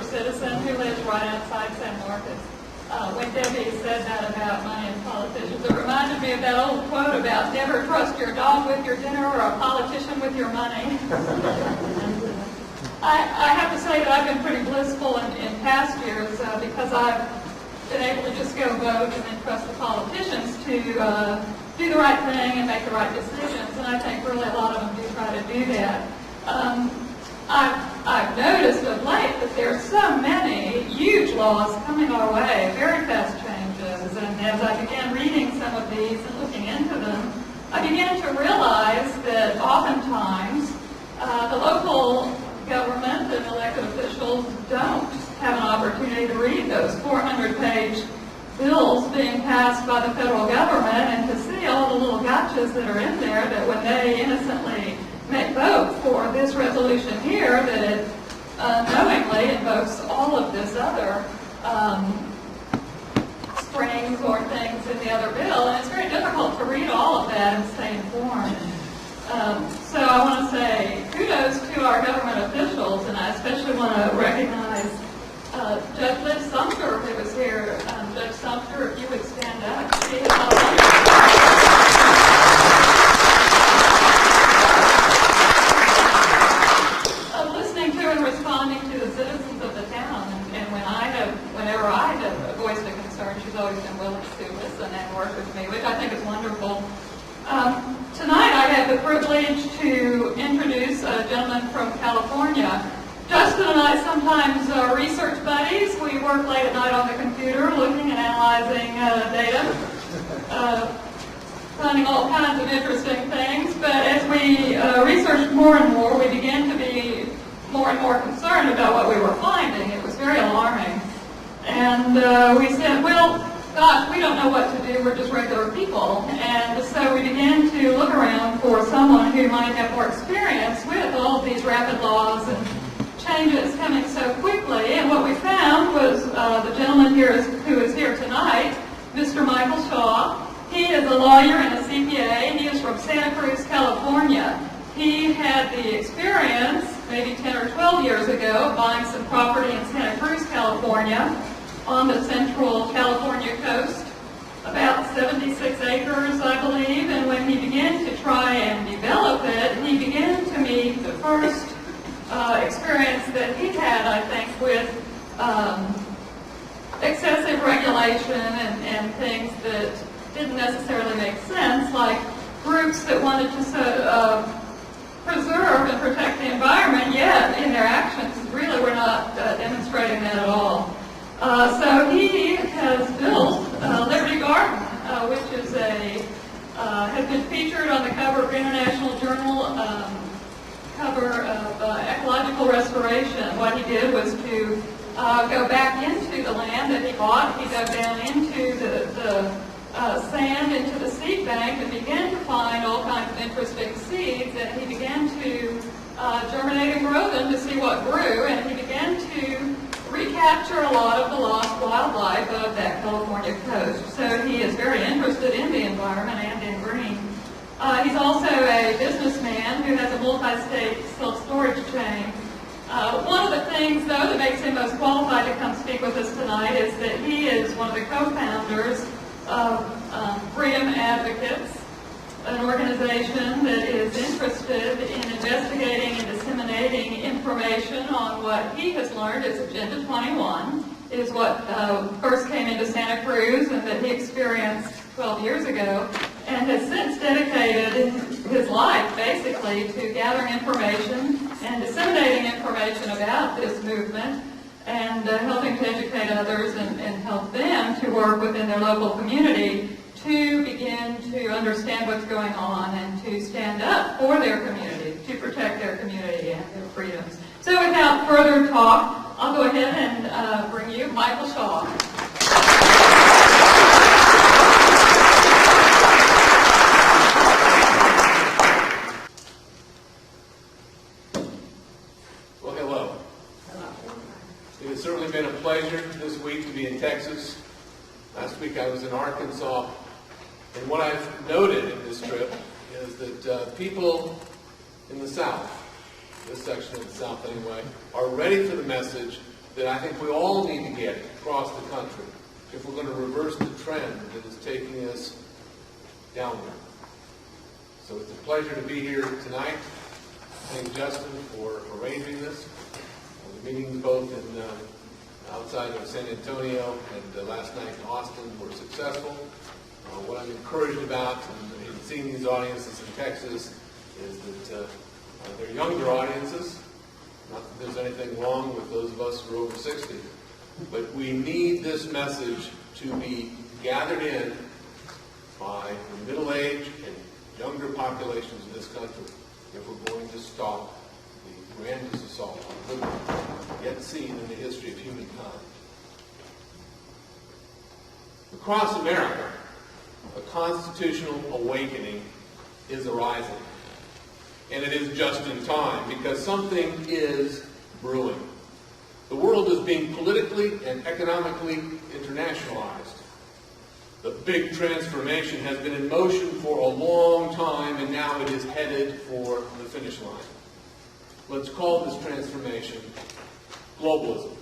citizen who lives right outside San Marcos. When Debbie said that about money and politicians, it reminded me of that old quote about never trust your dog with your dinner or a politician with your money. I have to say that I've been pretty blissful in past years because I've been able to just go vote and then trust the politicians to do the right thing and make the right decisions, and I think really a lot of them do try to do that. I've noticed of late that there are so many huge laws coming our way, very fast changes, and as I began reading some of these and looking into them, I began to realize that oftentimes the local government and elected officials don't have an opportunity to read those 400-page bills being passed by the federal government and to see all the little gotchas that are in there, that when they innocently may vote for this resolution here, that it knowingly invokes all of this other strings or things in the other bill, and it's very difficult to read all of that and stay informed. So I want to say kudos to our government officials, and I especially want to recognize Judge Liz Sumter, who was here. Judge Sumter, if you would stand up. She has listening to and responding to the citizens of the town, and whenever I have voiced a concern, she's always been willing to listen and work with me, which I think is wonderful. Tonight I have the privilege to introduce a gentleman from California. Justin and I sometimes are research buddies. We work late at night on the computer looking and analyzing data, finding all kinds of interesting things. But as we researched more and more, we began to be more and more concerned about what we were finding. It was very alarming. And we said, well, gosh, we don't know what to do. We're just regular people. And so we began to look around for someone who might have more experience with all of these rapid laws and changes coming so quickly. And what we found was the gentleman here who is here tonight, Mr. Michael Shaw. He is a lawyer and a CPA. He is from Santa Cruz, California. He had the experience, maybe 10 or 12 years ago, of buying some property in Santa Cruz, California, on the central California coast, about 76 acres, I believe. And when he began to try and develop it, he began to meet the first experience that he had, I think, with excessive regulation and things that didn't necessarily make sense, like groups that wanted to preserve and protect the environment, yet in their actions really were not demonstrating that at all. So he has built Liberty Garden, which is has been featured on the cover of International Journal, cover of ecological restoration. What he did was to go back into the land that he bought. He dug down into the sand, into the seed bank, and began to find all kinds of interesting seeds, and he began to germinate and grow them to see what grew, and he began to recapture a lot of the lost wildlife of that California coast. So he is very interested in the environment and in green. He's also a businessman who has a multi-state self-storage chain. One of the things, though, that makes him most qualified to come speak with us tonight is that he is one of the co-founders of Freedom Advocates, an organization that is interested in investigating and disseminating information on what he has learned is Agenda 21, is what first came into Santa Cruz and that he experienced 12 years ago, and has since dedicated his life basically to gathering information and disseminating information about this movement and helping to educate others and help them to work within their local community to begin to understand what's going on and to stand up for their community, to protect their community and their freedoms. So without further talk, I'll go ahead and bring you Michael Shaw. Well, hello. It has certainly been a pleasure this week to be in Texas. Last week I was in Arkansas. And what I've noted in this trip is that people in the South, this section of the South anyway, are ready for the message that I think we all need to get across the country if we're going to reverse the trend that is taking us downward. So it's a pleasure to be here tonight. Thank Justin for arranging this. The meetings both in outside of San Antonio and last night in Austin were successful. What I'm encouraged about in seeing these audiences in Texas is that they're younger audiences. Not that there's anything wrong with those of us who are over 60, but we need this message to be gathered in by the middle-aged and younger populations of this country if we're going to stop the grandest assault on liberty yet seen in the history of humankind. Across America, a constitutional awakening is arising. And it is just in time, because something is brewing. The world is being politically and economically internationalized. The big transformation has been in motion for a long time, and now it is headed for the finish line. Let's call this transformation globalism.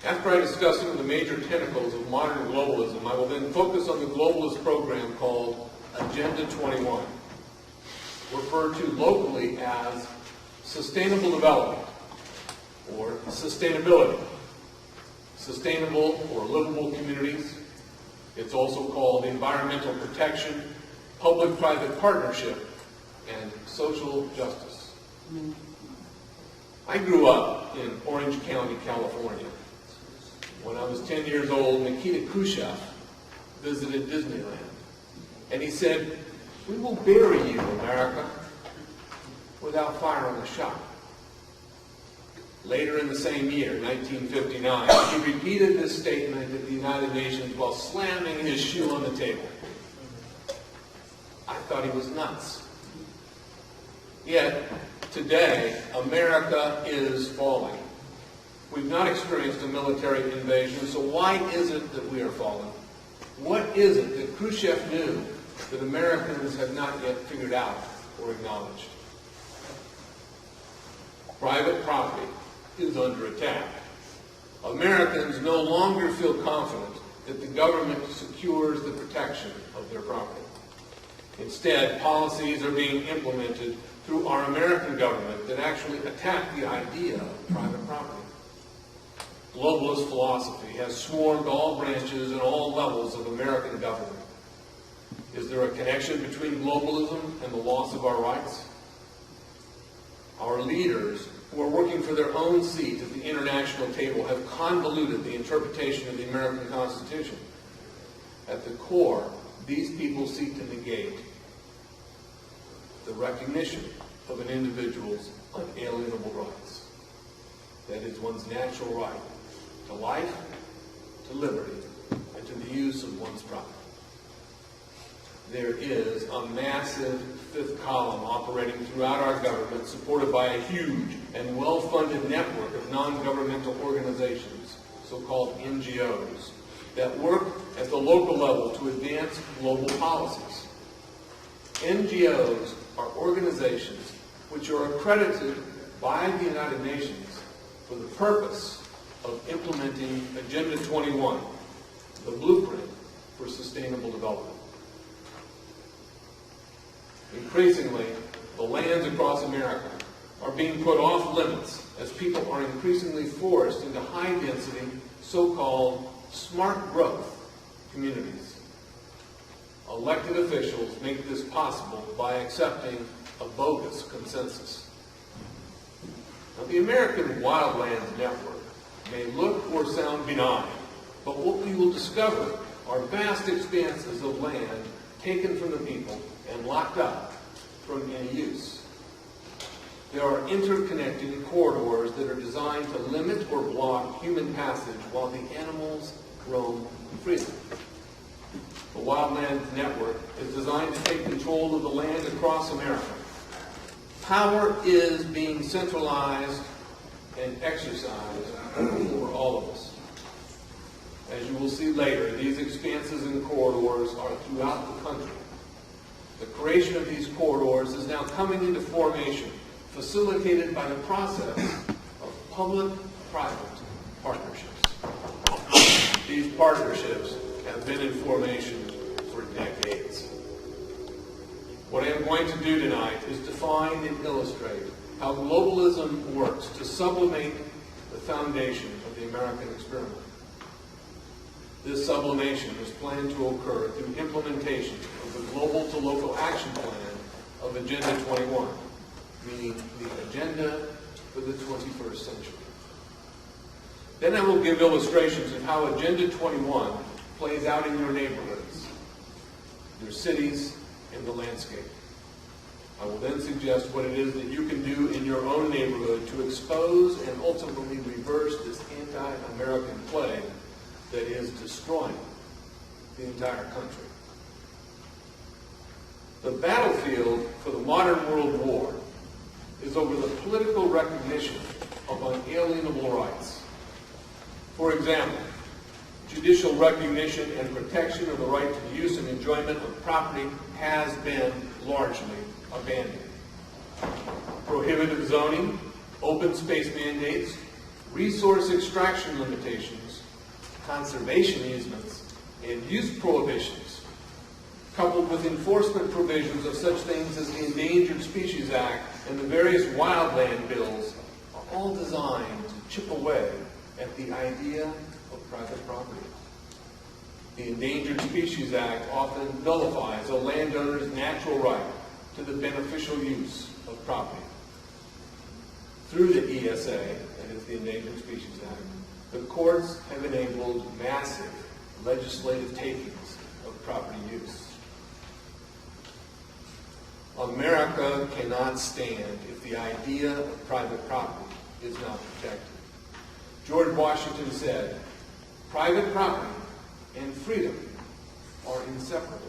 After I discuss some of the major tentacles of modern globalism, I will then focus on the globalist program called Agenda 21, referred to locally as sustainable development or sustainability. Sustainable or livable communities. It's also called environmental protection, public-private partnership, and social justice. I grew up in Orange County, California. When I was 10 years old, Nikita Khrushchev visited Disneyland. And he said, "We will bury you, America, without firing a shot." Later in the same year, 1959, he repeated this statement at the United Nations while slamming his shoe on the table. I thought he was nuts. Yet, today, America is falling. We've not experienced a military invasion, so why is it that we are falling? What is it that Khrushchev knew that Americans have not yet figured out or acknowledged? Private property is under attack. Americans no longer feel confident that the government secures the protection of their property. Instead, policies are being implemented through our American government that actually attack the idea of private property. Globalist philosophy has swarmed all branches and all levels of American government. Is there a connection between globalism and the loss of our rights? Our leaders, who are working for their own seat at the international table, have convoluted the interpretation of the American Constitution. At the core, these people seek to negate the recognition of an individual's unalienable rights. That is, one's natural right to life, to liberty, and to the use of one's property. There is a massive fifth column operating throughout our government, supported by a huge and well-funded network of non-governmental organizations, so-called NGOs, that work at the local level to advance global policies. NGOs are organizations which are accredited by the United Nations for the purpose of implementing Agenda 21, the blueprint for sustainable development. Increasingly, the lands across America are being put off limits as people are increasingly forced into high-density, so-called smart growth communities. Elected officials make this possible by accepting a bogus consensus. Now, the American Wildlands Network may look or sound benign, but what we will discover are vast expanses of land taken from the people and locked up from any use. There are interconnecting corridors that are designed to limit or block human passage while the animals roam freely. The Wildlands Network is designed to take control of the land across America. Power is being centralized and exercised over all of us. As you will see later, these expanses and corridors are throughout the country. The creation of these corridors is now coming into formation, facilitated by the process of private partnerships. These partnerships have been in formation for decades. What I am going to do tonight is define and illustrate how globalism works to sublimate the foundation of the American experiment. This sublimation is planned to occur through implementation of the Global to Local Action Plan of Agenda 21, meaning the agenda for the 21st century. Then I will give illustrations of how Agenda 21 plays out in your neighborhoods, your cities, and the landscape. I will then suggest what it is that you can do in your own neighborhood to expose and ultimately reverse this anti-American plague that is destroying the entire country. The battlefield for the modern world war is over the political recognition of unalienable rights. For example, judicial recognition and protection of the right to the use and enjoyment of property has been largely abandoned. Prohibitive zoning, open space mandates, resource extraction limitations, conservation easements, and use prohibitions, coupled with enforcement provisions of such things as the Endangered Species Act and the various wildland bills, are all designed to chip away at the idea of private property. The Endangered Species Act often nullifies a landowner's natural right to the beneficial use of property. Through the ESA, that is the Endangered Species Act, the courts have enabled massive legislative takings of property use. America cannot stand if the idea of private property is not protected. George Washington said, "Private property and freedom are inseparable."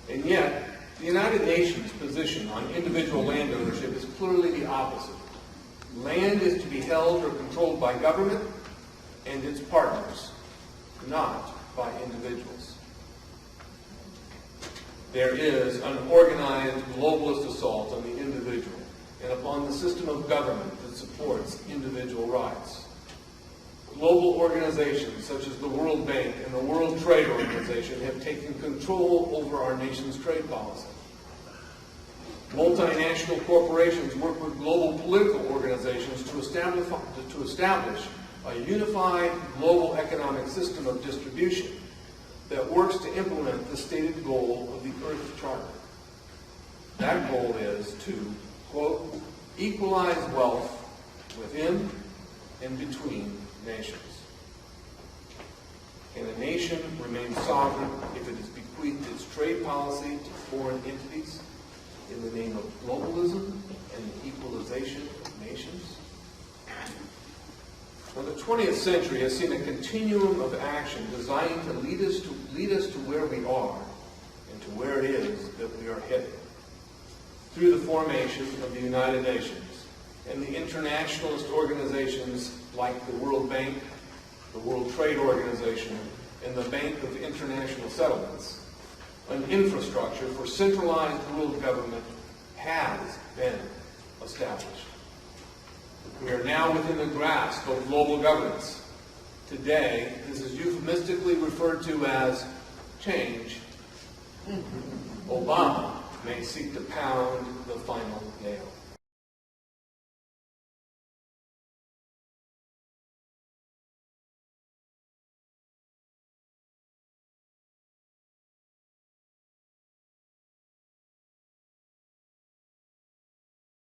And yet, the United Nations' position on individual land ownership is clearly the opposite. Land is to be held or controlled by government and its partners, not by individuals. There is an organized globalist assault on the individual and upon the system of government that supports individual rights. Global organizations such as the World Bank and the World Trade Organization have taken control over our nation's trade policy. Multinational corporations work with global political organizations to establish a unified global economic system of distribution that works to implement the stated goal of the Earth Charter. That goal is to, quote, equalize wealth within and between nations. Can a nation remain sovereign if it has bequeathed its trade policy to foreign entities in the name of globalism and the equalization of nations? Well, the 20th century has seen a continuum of action designed to lead us to where we are and to where it is that we are headed. Through the formation of the United Nations and the internationalist organizations like the World Bank, the World Trade Organization, and the Bank of International Settlements, an infrastructure for centralized world government has been established. We are now within the grasp of global governance. Today, this is euphemistically referred to as change. Obama may seek to pound the final nail.